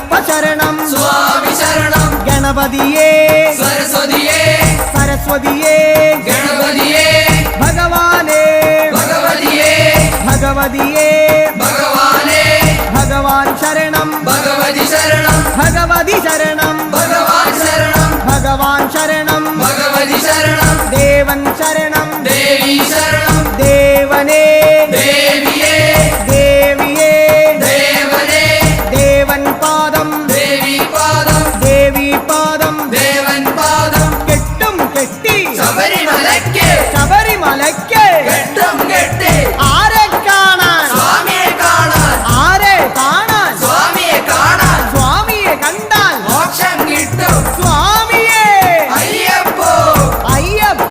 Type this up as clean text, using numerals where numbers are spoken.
അയ്യപ്പ ശരണം സ്വാമി ശരണം ഗണപതിയേ സരസ്വതിയേ സരസ്വതിയേ ഗണപതിയേ ഭഗവാനേ ഭഗവതിയേ ഭഗവതിയേ ഭഗവാനേ ഭഗവാൻ ശരണം ഭഗവതി ശരണം ഭഗവതി ശരണം ഭഗവാൻ ശരണം ഭഗവാൻ ശരണം ഭഗവതി ശരണം ദേവൻ ശരണം ദേവി ശരണം ദേവനേ ദേവിയേ ദേവിയേ ദേവനേ ദേവൻ പാദം ദേവി പാദം ദേവി പാദം ദേവൻ പാദം കെട്ടും കെട്ടി ശബരിമലയ്ക്ക് ശബരിമല